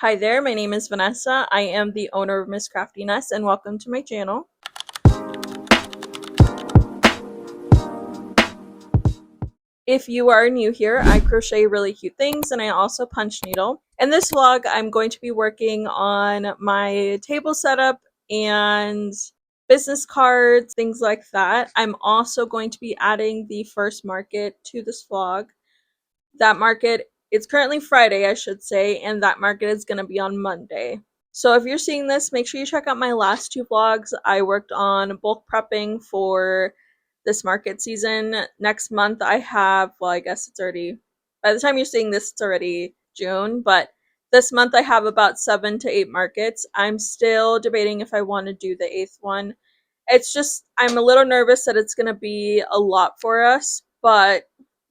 Hi there, my name is Vanessa. I am the owner of Miss Craftiness and welcome to my channel. If you are new here, I crochet really cute things and I also punch needle. In this vlog, I'm going to be working on my table setup and business cards, things like that. I'm also going to be adding the first market to this vlog. That market, it's currently Friday, I should say, and that market is going to be on Monday. So if you're seeing this, make sure you check out my last two vlogs. I worked on bulk prepping for this market season. Next month I have, well, I guess it's already, by the time you're seeing this, it's already June, but this month I have about 7 to 8 markets. I'm still debating if I want to do the 8th one. It's just, I'm a little nervous that it's going to be a lot for us, but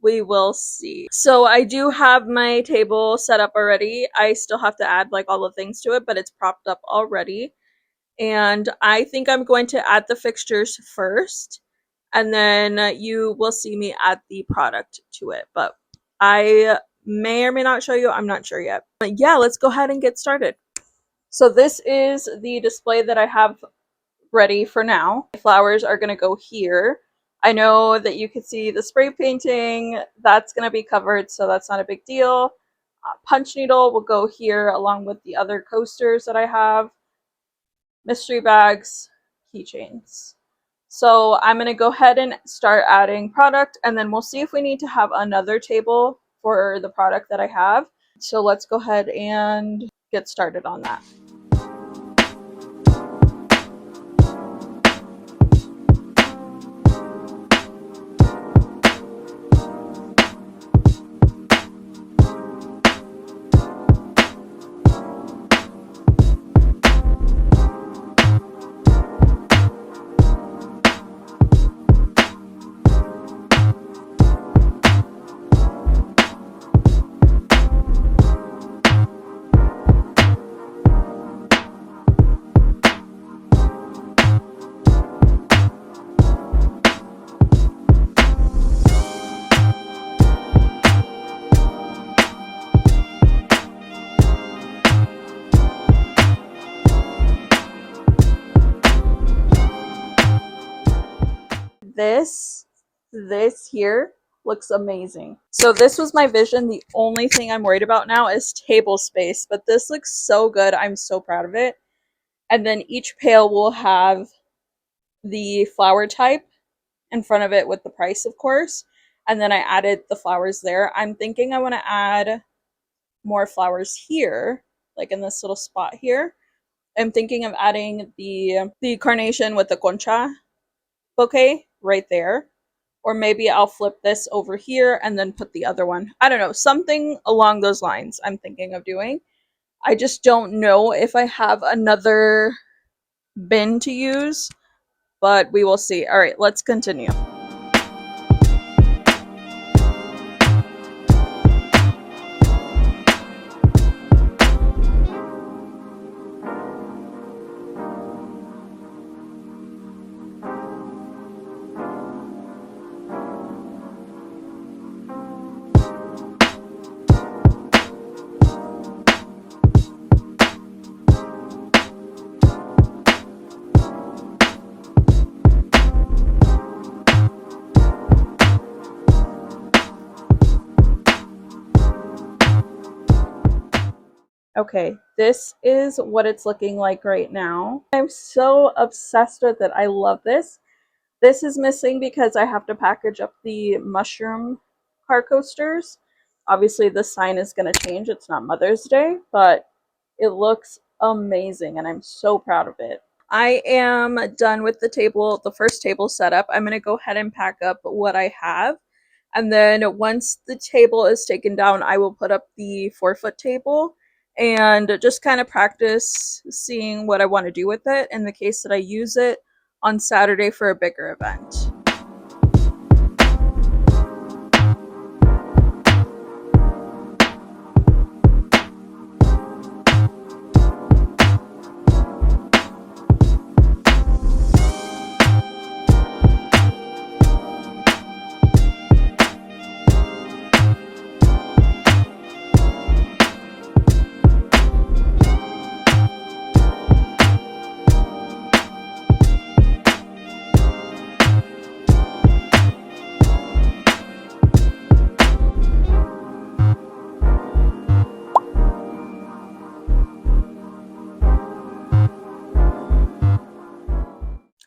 we will see. So I do have my table set up already. I still have to add like all the things to it, but it's propped up already. And I think I'm going to add the fixtures first, and then you will see me add the product to it. But I may or may not show you, I'm not sure yet. But yeah, let's go ahead and get started. So this is the display that I have ready for now. The flowers are going to go here. I know that you can see the spray painting, that's going to be covered, so that's not a big deal. Punch needle will go here along with the other coasters that I have. Mystery bags, keychains. So I'm going to go ahead and start adding product, and then we'll see if we need to have another table for the product that I have. So let's go ahead and get started on that. This here looks amazing. So this was my vision. The only thing I'm worried about now is table space, but this looks so good. I'm so proud of it. And then each pail will have the flower type in front of it with the price, of course. And then I added the flowers there. I'm thinking I want to add more flowers here, like in this little spot here. I'm thinking of adding the carnation with the concha bouquet right there. Or maybe I'll flip this over here and then put the other one. I don't know, something along those lines I'm thinking of doing. I just don't know if I have another bin to use, but we will see. All right, let's continue. Okay, this is what it's looking like right now. I'm so obsessed with it. I love this. This is missing because I have to package up the mushroom car coasters. Obviously, the sign is going to change. It's not Mother's Day, but it looks amazing, and I'm so proud of it. I am done with the table, the first table setup. I'm going to go ahead and pack up what I have. And then once the table is taken down, I will put up the 4-foot table and just kind of practice seeing what I want to do with it in the case that I use it on Saturday for a bigger event.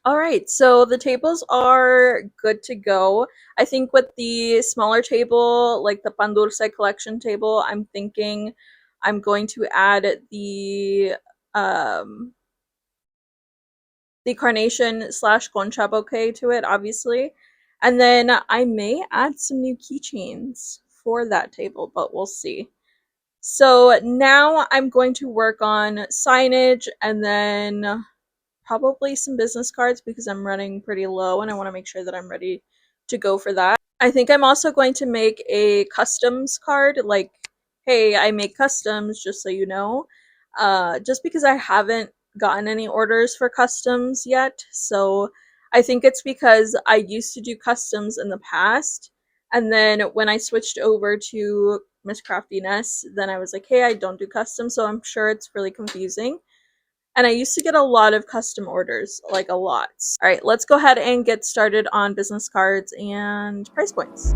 All right, so the tables are good to go. I think with the smaller table, like the Pan Dulce collection table, I'm thinking I'm going to add um the carnation slash concha bouquet to it, obviously. And then I may add some new keychains for that table, but we'll see. So now I'm going to work on signage and then probably some business cards because I'm running pretty low and I want to make sure that I'm ready to go for that. I think I'm also going to make a customs card, like, hey, I make customs, just so you know. Just because I haven't gotten any orders for customs yet. So I think it's because I used to do customs in the past. And then when I switched over to Miss Craftiness, then I was like, hey, I don't do customs. So I'm sure it's really confusing. And I used to get a lot of custom orders, like a lot. All right, let's go ahead and get started on business cards and price points.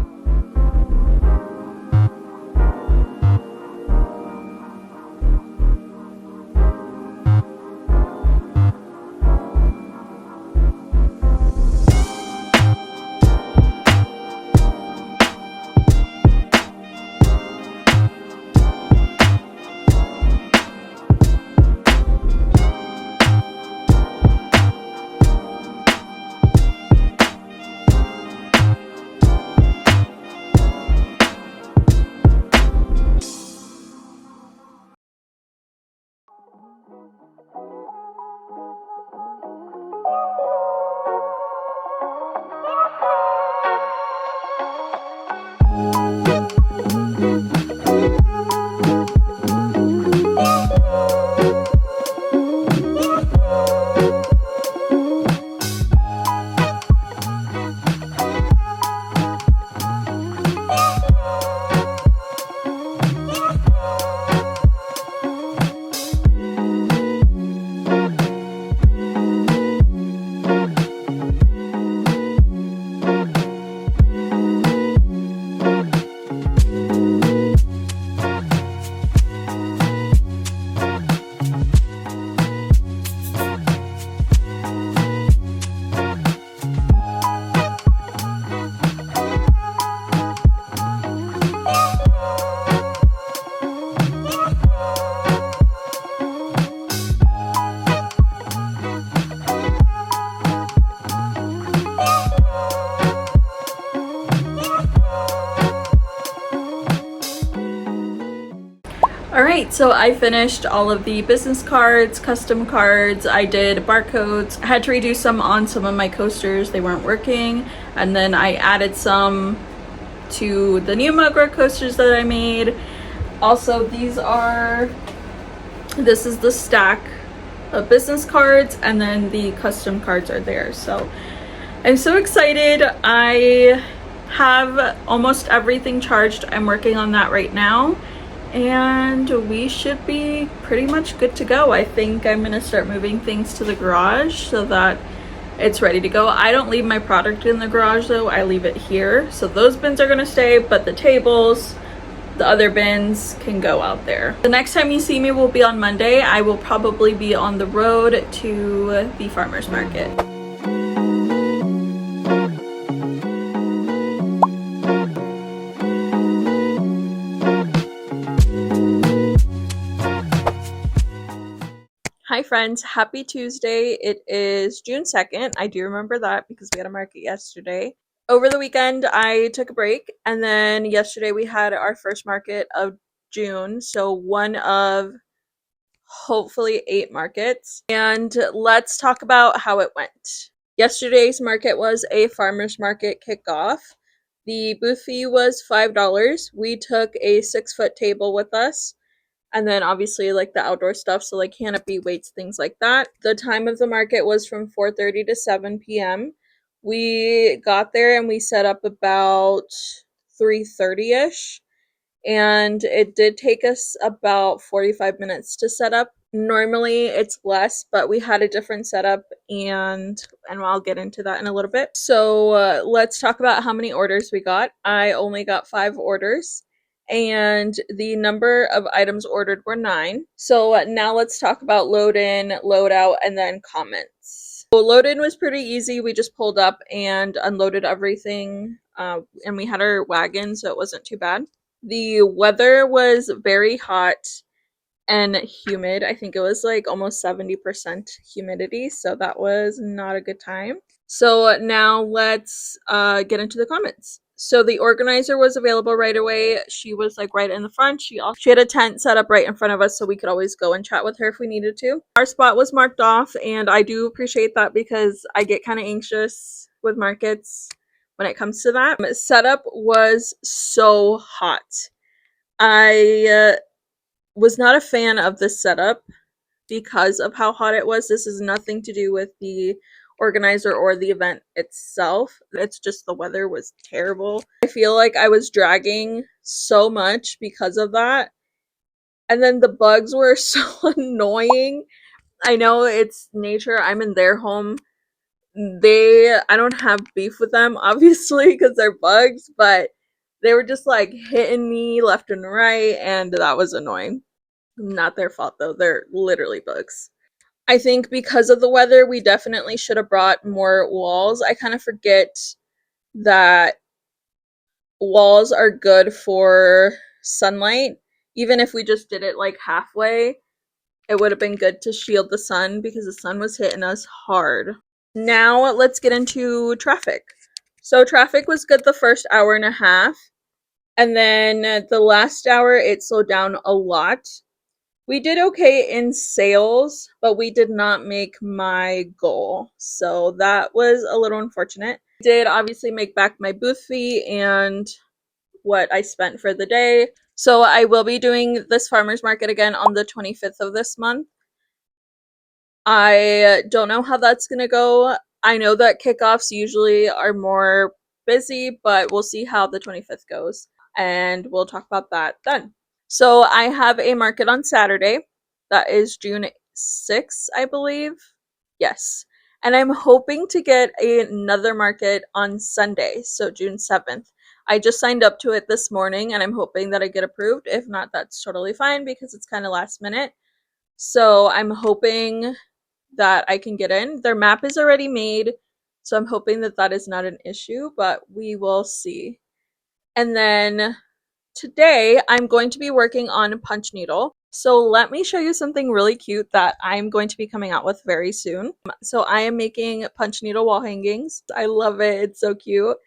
Alright, so I finished all of the business cards, custom cards, I did barcodes. I had to redo some on some of my coasters, they weren't working. And then I added some to the new Mugwort coasters that I made. Also, this is the stack of business cards, and then the custom cards are there. So I'm so excited. I have almost everything charged. I'm working on that right now. And we should be pretty much good to go. I think I'm gonna start moving things to the garage so that it's ready to go. I don't leave my product in the garage though, I leave it here. So those bins are gonna stay, but the tables, the other bins can go out there. The next time you see me will be on Monday. I will probably be on the road to the farmer's market. Hi friends, happy Tuesday. It is June 2nd. I do remember that because we had a market yesterday. Over the weekend, I took a break, and then yesterday we had our first market of June. So one of hopefully 8 markets. And let's talk about how it went. Yesterday's market was a farmer's market kickoff. The booth fee was $5. We took a 6-foot table with us. And then obviously like the outdoor stuff, so like canopy, weights, things like that. The time of the market was from 4:30 to 7 p.m. We got there and we set up about 3:30ish, and it did take us about 45 minutes to set up. Normally it's less, but we had a different setup, and I'll get into that in a little bit. So let's talk about how many orders we got. I only got 5 orders, and the number of items ordered were 9. So now let's talk about load in, load out, and then comments. So load-in was pretty easy. We just pulled up and unloaded everything, and we had our wagon, so it wasn't too bad. The weather was very hot and humid. I think it was like almost 70% humidity, so that was not a good time. So now let's get into the comments. So the organizer was available right away. She was like right in the front. She had a tent set up right in front of us, so we could always go and chat with her if we needed to. Our spot was marked off, and I do appreciate that because I get kind of anxious with markets when it comes to that. Setup was so hot. I was not a fan of the setup because of how hot it was. This is nothing to do with the organizer or the event itself. It's just the weather was terrible. I feel like I was dragging so much because of that. And then the bugs were so annoying. I know it's nature. I'm in their home. I don't have beef with them, obviously, because they're bugs, but they were just like hitting me left and right, and that was annoying. Not their fault though, they're literally bugs. I think because of the weather, we definitely should have brought more walls. I kind of forget that walls are good for sunlight. Even if we just did it like halfway, it would have been good to shield the sun because the sun was hitting us hard. Now let's get into traffic. So traffic was good the first hour and a half, and then the last hour it slowed down a lot. We did okay in sales, but we did not make my goal. So that was a little unfortunate. I did obviously make back my booth fee and what I spent for the day. So I will be doing this farmer's market again on the 25th of this month. I don't know how that's going to go. I know that kickoffs usually are more busy, but we'll see how the 25th goes. And we'll talk about that then. So I have a market on Saturday. That is June 6th, I believe. Yes. And I'm hoping to get another market on Sunday, so June 7th. I just signed up to it this morning and I'm hoping that I get approved. If not, that's totally fine because it's kind of last minute. So I'm hoping that I can get in. Their map is already made, so I'm hoping that that is not an issue, but we will see. And then today, I'm going to be working on punch needle. So let me show you something really cute that I'm going to be coming out with very soon. So I am making punch needle wall hangings. I love it. It's so cute.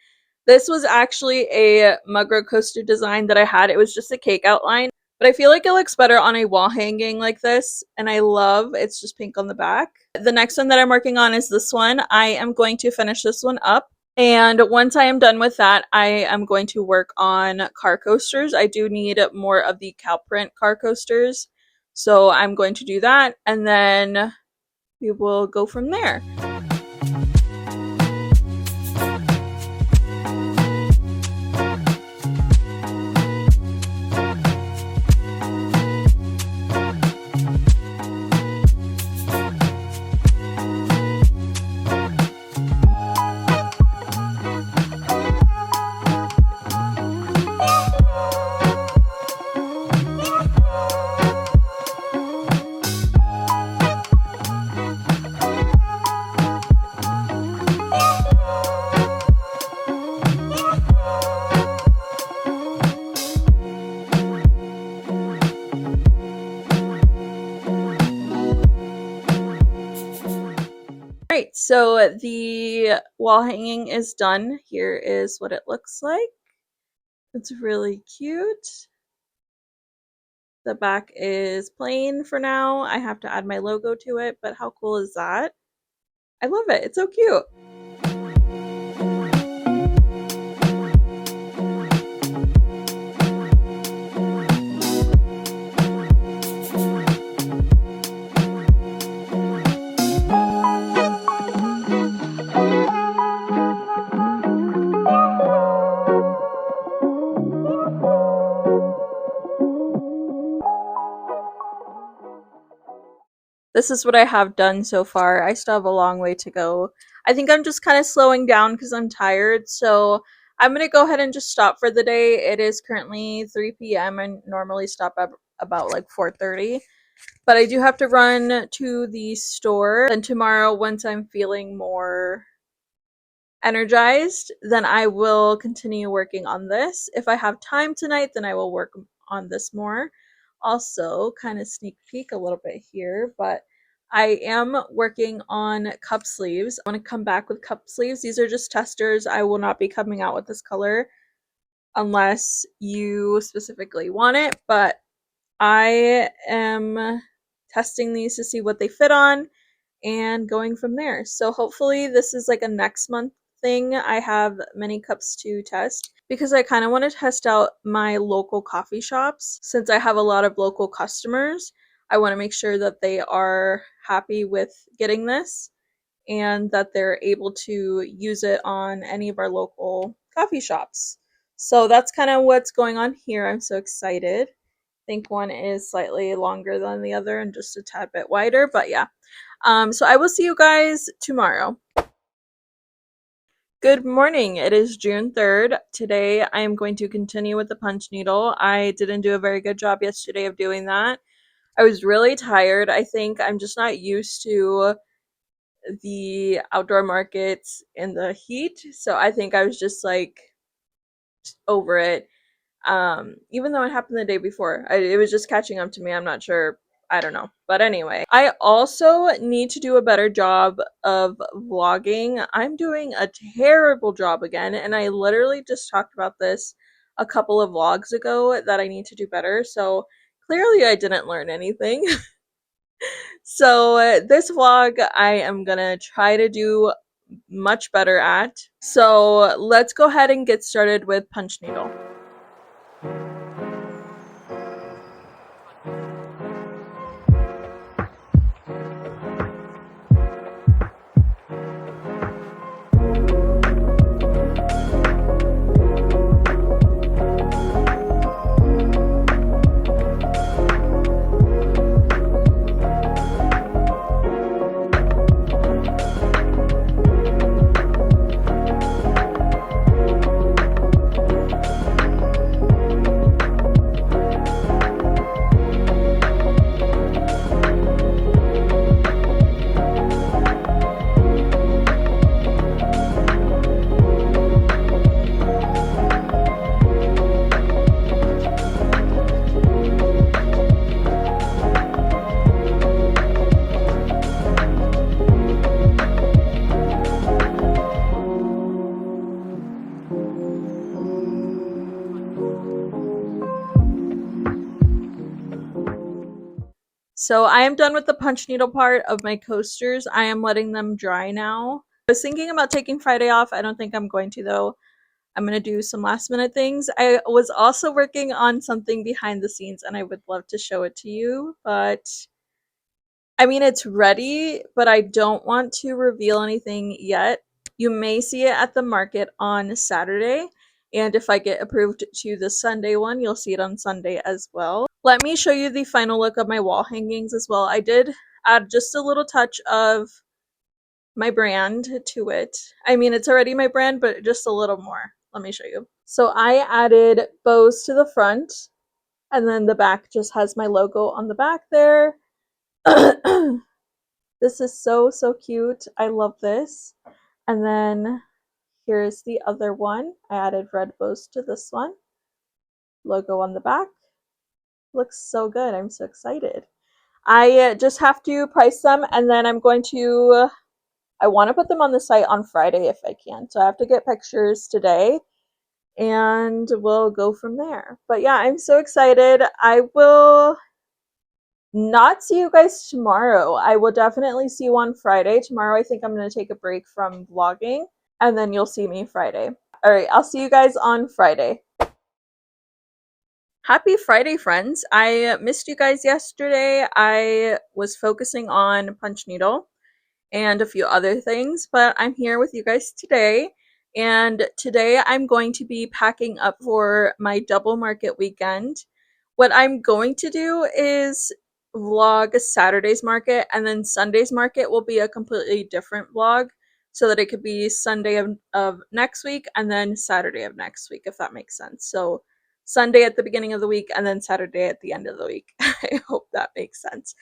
This was actually a mug rug coaster design that I had. It was just a cake outline, but I feel like it looks better on a wall hanging like this. And I love it's just pink on the back. The next one that I'm working on is this one. I am going to finish this one up. And once I am done with that, I am going to work on car coasters. I do need more of the cow print car coasters. So I'm going to do that and then we will go from there. Alright, so the wall hanging is done. Here is what it looks like. It's really cute. The back is plain for now. I have to add my logo to it, but how cool is that? I love it. It's so cute. This is what I have done so far. I still have a long way to go. I think I'm just kind of slowing down because I'm tired, so I'm going to go ahead and just stop for the day. It is currently 3 p.m. and normally stop at about like 4:30. But I do have to run to the store. Then tomorrow, once I'm feeling more energized, then I will continue working on this. If I have time tonight, then I will work on this more. Also, kind of sneak peek a little bit here, but I am working on cup sleeves. I want to come back with cup sleeves. These are just testers. I will not be coming out with this color unless you specifically want it, but I am testing these to see what they fit on and going from there. So hopefully this is like a next month thing. I have many cups to test because I kind of want to test out my local coffee shops. Since I have a lot of local customers, I want to make sure that they are happy with getting this and that they're able to use it on any of our local coffee shops. So that's kind of what's going on here. I'm so excited. I think one is slightly longer than the other and just a tad bit wider, but yeah. So I will see you guys tomorrow. Good morning. It is June 3rd. Today I am going to continue with the punch needle. I didn't do a very good job yesterday of doing that. I was really tired. I think I'm just not used to the outdoor markets in the heat. So I think I was just like over it. Even though it happened the day before, it was just catching up to me. I'm not sure. I don't know. But anyway, I also need to do a better job of vlogging. I'm doing a terrible job again, and I literally just talked about this a couple of vlogs ago that I need to do better. So clearly I didn't learn anything. So this vlog I am gonna try to do much better at. So let's go ahead and get started with punch needle. So I am done with the punch needle part of my coasters. I am letting them dry now. I was thinking about taking Friday off. I don't think I'm going to though. I'm going to do some last minute things. I was also working on something behind the scenes and I would love to show it to you, but I mean, it's ready, but I don't want to reveal anything yet. You may see it at the market on Saturday, and if I get approved to the Sunday one, you'll see it on Sunday as well. Let me show you the final look of my wall hangings as well. I did add just a little touch of my brand to it. I mean, it's already my brand, but just a little more. Let me show you. So I added bows to the front, and then the back just has my logo on the back there. This is so, so cute. I love this. And then here's the other one. I added red bows to this one. Logo on the back. Looks so good. I'm so excited. I just have to price them and then I'm going to, I want to put them on the site on Friday if I can. So I have to get pictures today and we'll go from there. But yeah, I'm so excited. I will not see you guys tomorrow. I will definitely see you on Friday. Tomorrow I think I'm going to take a break from vlogging and then you'll see me Friday. All right, I'll see you guys on Friday. Happy Friday, friends. I missed you guys yesterday. I was focusing on punch needle and a few other things, but I'm here with you guys today. And today I'm going to be packing up for my double market weekend. What I'm going to do is vlog Saturday's market and then Sunday's market will be a completely different vlog so that it could be Sunday of next week and then Saturday of next week, if that makes sense. So Sunday at the beginning of the week and then Saturday at the end of the week. I hope that makes sense.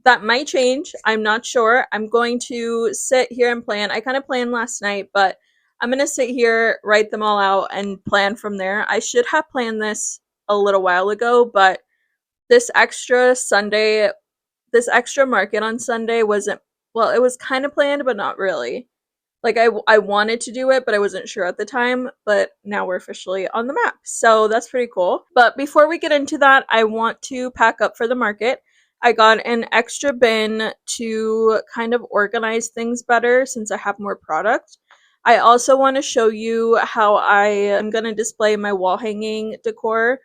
That might change. I'm not sure. I'm going to sit here and plan. I kind of planned last night, but I'm going to sit here, write them all out, and plan from there. I should have planned this a little while ago, but this extra Sunday, this extra market on Sunday wasn't, well, it was kind of planned, but not really. Like I wanted to do it, but I wasn't sure at the time, but now we're officially on the map. So that's pretty cool. But before we get into that, I want to pack up for the market. I got an extra bin to kind of organize things better since I have more product. I also want to show you how I am going to display my wall hanging decor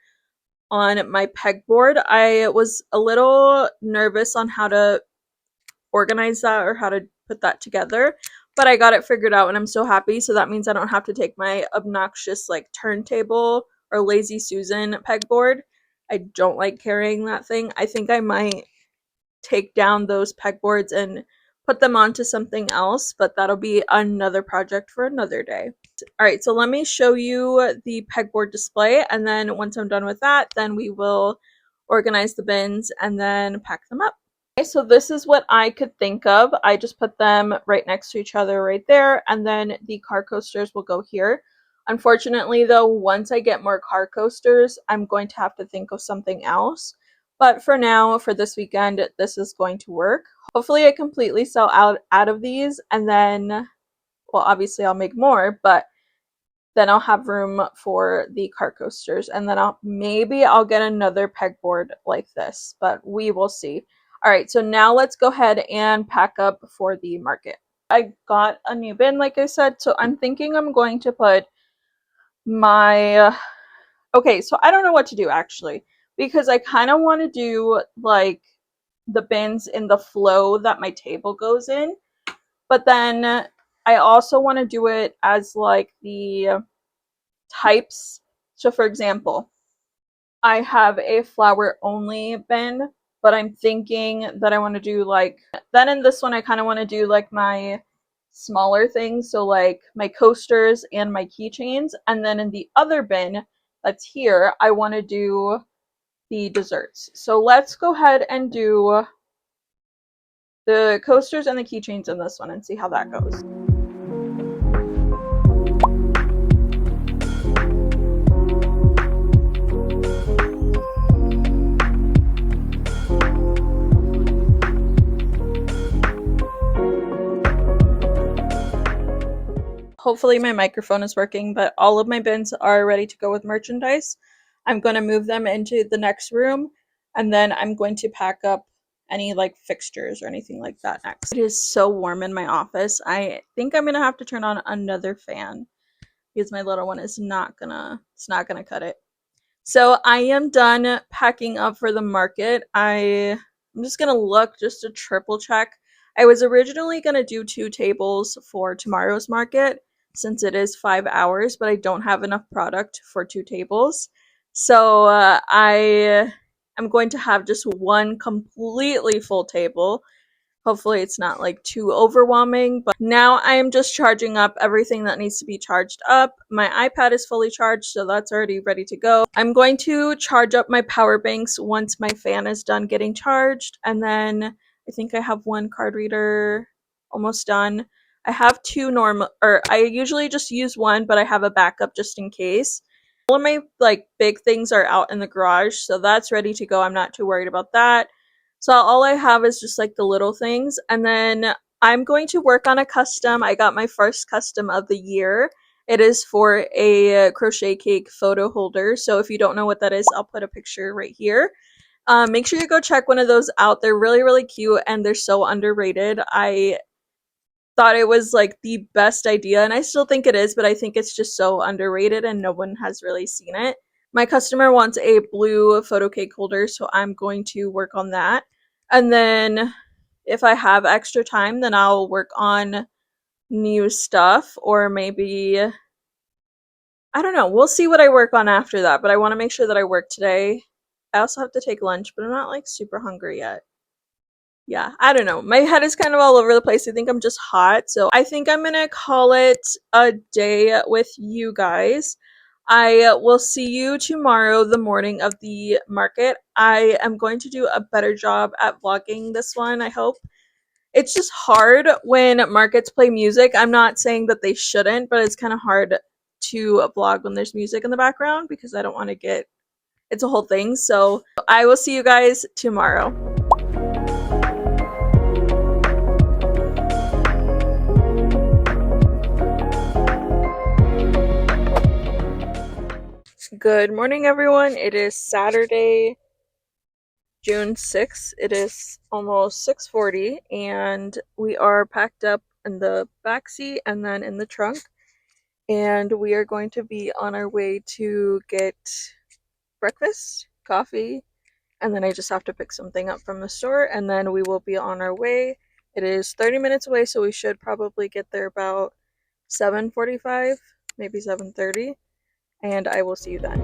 on my pegboard. I was a little nervous on how to organize that or how to put that together, but I got it figured out and I'm so happy. So that means I don't have to take my obnoxious like turntable or lazy Susan pegboard. I don't like carrying that thing. I think I might take down those pegboards and put them onto something else, but that'll be another project for another day. All right, so let me show you the pegboard display, and then once I'm done with that, then we will organize the bins and then pack them up. Okay, so this is what I could think of. I just put them right next to each other right there, and then the car coasters will go here. Unfortunately, though, once I get more car coasters, I'm going to have to think of something else. But for now, for this weekend, this is going to work. Hopefully I completely sell out of these, and then, well, obviously I'll make more, but then I'll have room for the car coasters, and then maybe I'll get another pegboard like this, but we will see. All right, so now let's go ahead and pack up for the market. I got a new bin, like I said, so I'm thinking I'm going to put my okay, so I don't know what to do actually, because I kind of want to do like the bins in the flow that my table goes in, but then I also want to do it as like the types. So for example, I have a flower only bin, but I'm thinking that I want to do like, then in this one I kind of want to do like my smaller things, so like my coasters and my keychains, and then in the other bin that's here I want to do the desserts. So let's go ahead and do the coasters and the keychains in this one and see how that goes. Hopefully my microphone is working, but all of my bins are ready to go with merchandise. I'm going to move them into the next room, and then I'm going to pack up any like fixtures or anything like that next. It is so warm in my office. I think I'm going to have to turn on another fan because my little one is not gonna cut it. So I am done packing up for the market. I'm just gonna look just to triple check. I was originally gonna do 2 tables for tomorrow's market since it is 5 hours, but I don't have enough product for 2 tables. So I am going to have just one completely full table. Hopefully it's not like too overwhelming, but now I am just charging up everything that needs to be charged up. My iPad is fully charged, so that's already ready to go. I'm going to charge up my power banks once my fan is done getting charged, and then I think I have 1 card reader almost done. I have 2 normal, or I usually just use 1, but I have a backup just in case. All of my like big things are out in the garage, so that's ready to go. I'm not too worried about that. So all I have is just like the little things, and then I'm going to work on a custom. I got my first custom of the year. It is for a crochet cake photo holder. So if you don't know what that is, I'll put a picture right here. Make sure you go check one of those out. They're really, really cute and they're so underrated. I thought it was like the best idea, and I still think it is, but I think it's just so underrated and no one has really seen it. My customer wants a blue photo cake holder, so I'm going to work on that. And then if I have extra time, then I'll work on new stuff, or maybe, I don't know, we'll see what I work on after that, but I want to make sure that I work today. I also have to take lunch, but I'm not like super hungry yet. Yeah, I don't know. My head is kind of all over the place. I think I'm just hot. So I think I'm going to call it a day with you guys. I will see you tomorrow, the morning of the market. I am going to do a better job at vlogging this one, I hope. It's just hard when markets play music. I'm not saying that they shouldn't, but it's kind of hard to vlog when there's music in the background because I don't want to get, it's a whole thing. So I will see you guys tomorrow. Good morning, everyone. It is Saturday, June 6th. It is almost 6:40 and we are packed up in the back seat and then in the trunk, and we are going to be on our way to get breakfast, coffee, and then I just have to pick something up from the store and then we will be on our way. It is 30 minutes away, so we should probably get there about 7:45, maybe 7:30, and I will see you then.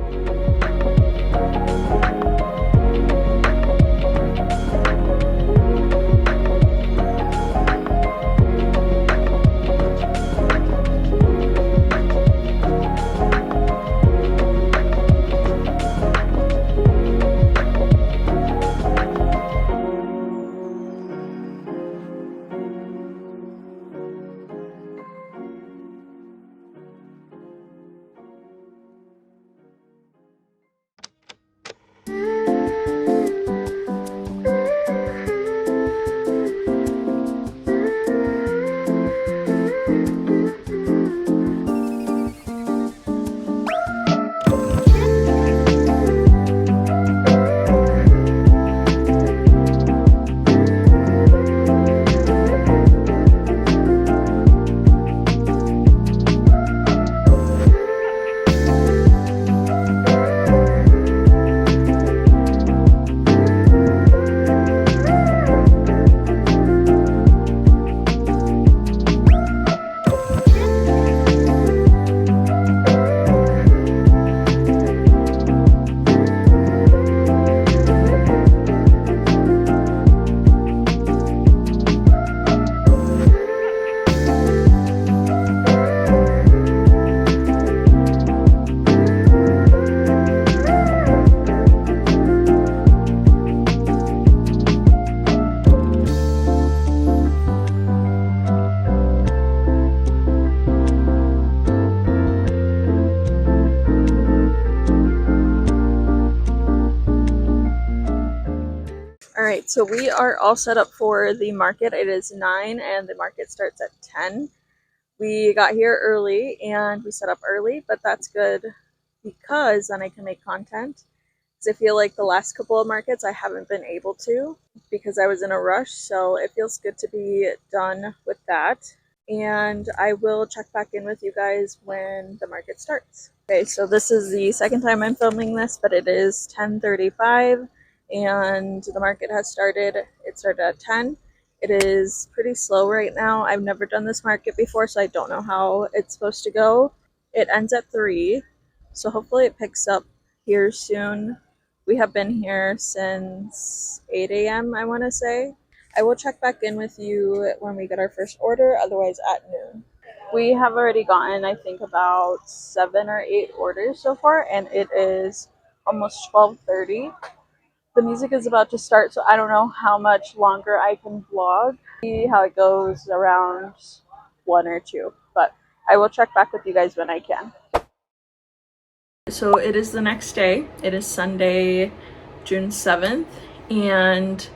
Alright, so we are all set up for the market. It is 9 and the market starts at 10. We got here early and we set up early, but that's good because then I can make content. Because I feel like the last couple of markets I haven't been able to because I was in a rush, so it feels good to be done with that. And I will check back in with you guys when the market starts. Okay, so this is the second time I'm filming this, but it is 10:35 and the market has started. It started at 10. It is pretty slow right now. I've never done this market before, so I don't know how it's supposed to go. It ends at 3, so hopefully it picks up here soon. We have been here since 8 a.m., I want to say. I will check back in with you when we get our first order, otherwise at noon. We have already gotten, I think, about 7 or 8 orders so far, and it is almost 12:30. The music is about to start, so I don't know how much longer I can vlog. See how it goes around 1 or 2, but I will check back with you guys when I can. So it is the next day. It is Sunday, June 7th, and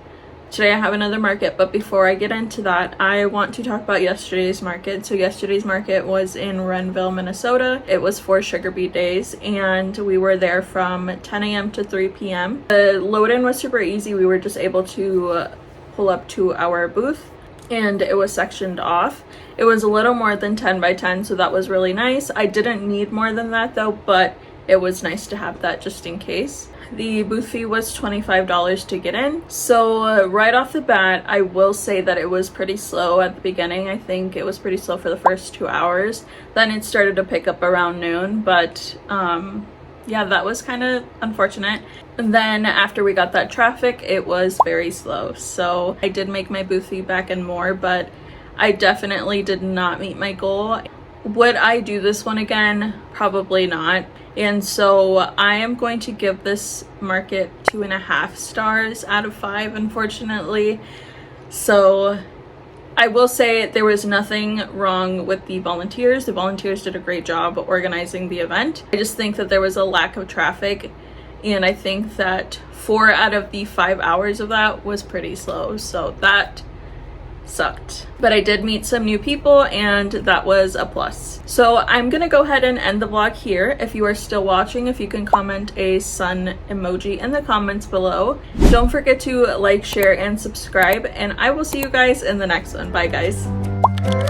today I have another market, but before I get into that, I want to talk about yesterday's market. So yesterday's market was in Renville, Minnesota. It was for Sugar Beet Days, and we were there from 10 a.m. to 3 p.m. The load-in was super easy. We were just able to pull up to our booth, and it was sectioned off. It was a little more than 10 by 10, so that was really nice. I didn't need more than that though, but it was nice to have that just in case. The booth fee was $25 to get in. So right off the bat, I will say that it was pretty slow at the beginning. I think it was pretty slow for the first 2 hours. Then it started to pick up around noon, but yeah, that was kind of unfortunate. And then after we got that traffic, it was very slow. So I did make my booth fee back and more, but I definitely did not meet my goal. Would I do this one again? Probably not. And so I am going to give this market 2.5 stars out of 5, unfortunately. So I will say there was nothing wrong with the volunteers. The volunteers did a great job organizing the event. I just think that there was a lack of traffic, and I think that 4 out of the 5 hours of that was pretty slow, so that sucked. But I did meet some new people, and that was a plus. So I'm gonna go ahead and end the vlog here. If you are still watching, if you can comment a sun emoji in the comments below. Don't forget to like, share, and subscribe, and I will see you guys in the next one. Bye guys.